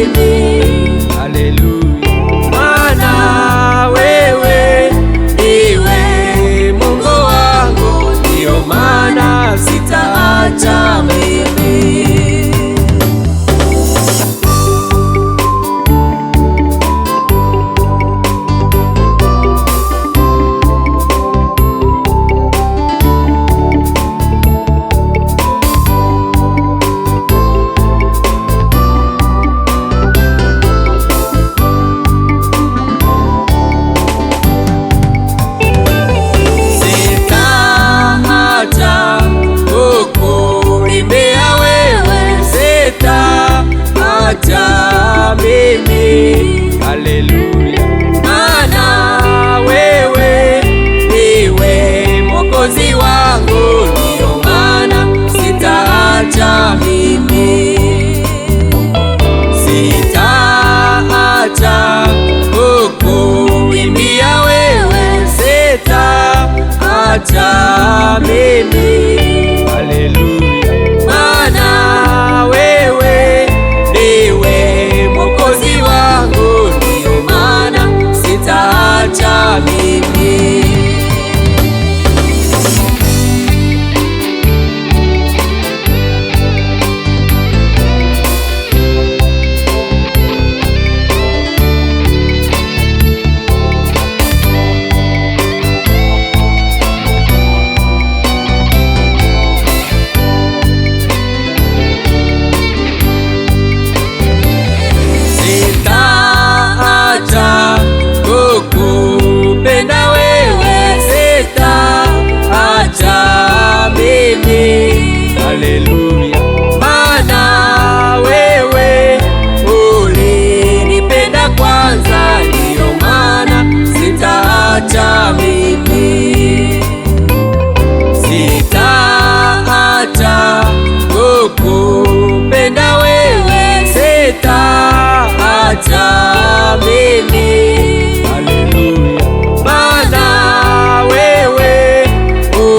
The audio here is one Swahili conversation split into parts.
mimi. Haleluya. Maana wewe ndiwe Mungu wangu, ndio maana sitaacha mimi. Haleluya. Maana wewe ndiwe Mwokozi wangu, ndio maana sitaacha mimi. Sitaacha kukuimbia wewe, sitaacha mimi. Haleluya. Maana wewe ndiwe Mwokozi wangu, ndio maana sitaacha mimi. Kukupenda wewe, sitaacha mimi. Haleluya. Maana wewe ulinipenda kwanza, ndio maana sitaacha mimi. Sitaacha kukupenda wewe, sitaacha mimi. Haleluya. Maana wewe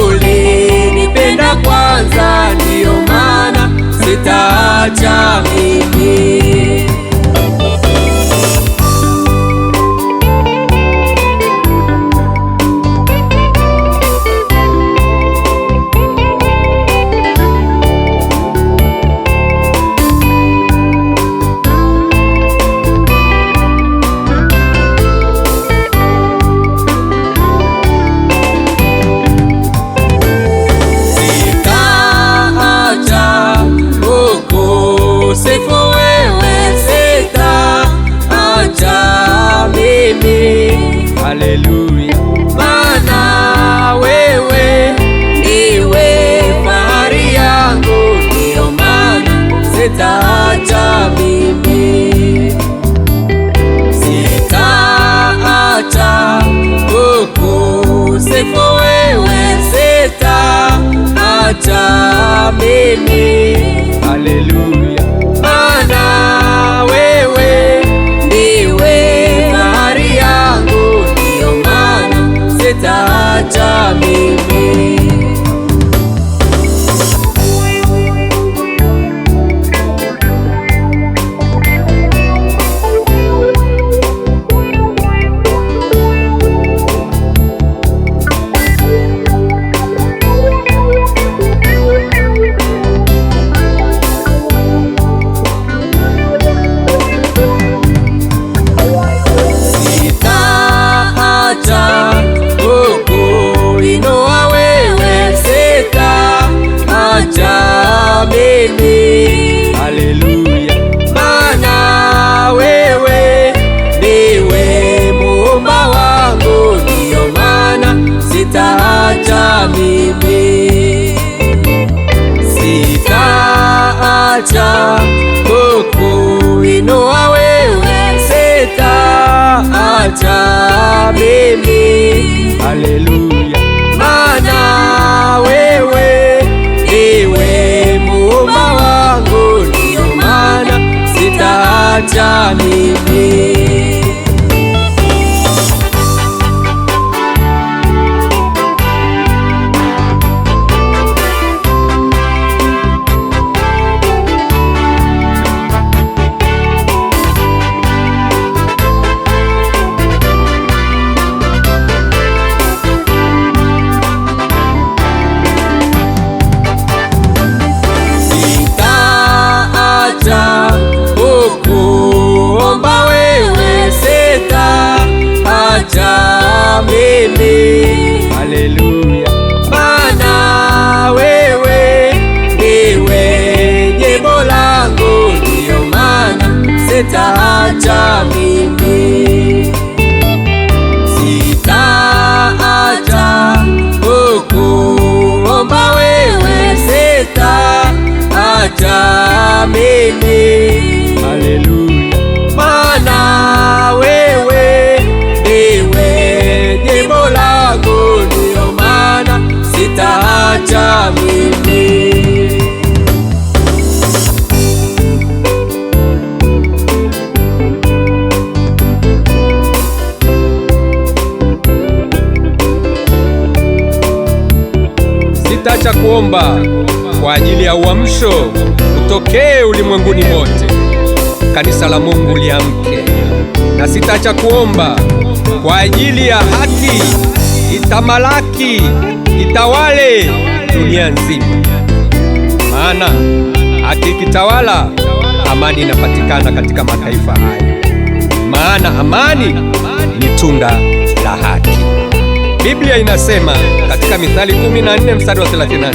ulinipenda kwanza, ndio maana sitaacha mimi. Sifu wewe, sitaacha mimi. Haleluya. Maana wewe ndiwe fahari yangu, ndio maana sitaacha mimi. Sitaacha kukusifu wewe, sitaacha mimi. Haleluya. Maana wewe ndiwe fahari yangu, ndio maana sitaacha mimi. Kukuinua wewe, sitaacha mimi. Haleluya. Maana wewe ndiwe Muumba wangu, ndio maana sitaacha mimi. Sitaacha kukuinua wewe, sitaacha mimi. Haleluya. Maana wewe ndiwe Muumba wangu, ndio maana sitaacha mimi. mimi. haleluya, Maana wewe ndiwe jimbo langu, ndiyo maana sitaacha mimi. Sitaacha kukuomba wewe, sitaacha mimi. haleluya, Maana wewe ndiwe jimbo langu, ndiyo maana sitaacha mimi. sitaacha kuomba kwa ajili ya uamsho utokee ulimwenguni mote, kanisa la Mungu liamke. Na sitaacha kuomba kwa ajili ya haki itamalaki, itawale dunia nzima. Maana haki ikitawala, amani inapatikana katika mataifa haya. Maana amani ni tunda la haki. Biblia inasema katika Mithali 14 mstari wa 34,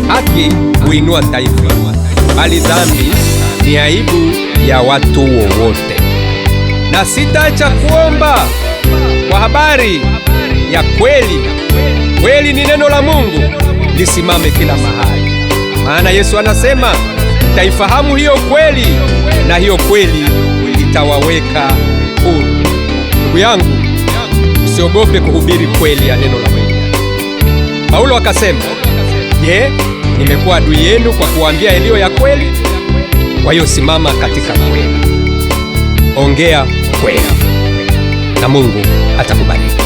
haki huinua taifa, bali dhambi ni aibu ya watu wowote. Na sitaacha kuomba kwa habari ya kweli. Kweli ni neno la Mungu, lisimame kila mahali. Maana Yesu anasema mtaifahamu hiyo kweli, na hiyo kweli itawaweka huru. Ndugu yangu, usiogope kuhubiri kweli ya neno la Mungu. Paulo akasema, je, nimekuwa adui yenu kwa kuambia yaliyo ya kweli? Kwa hiyo simama katika kweli, ongea kweli, na Mungu atakubariki.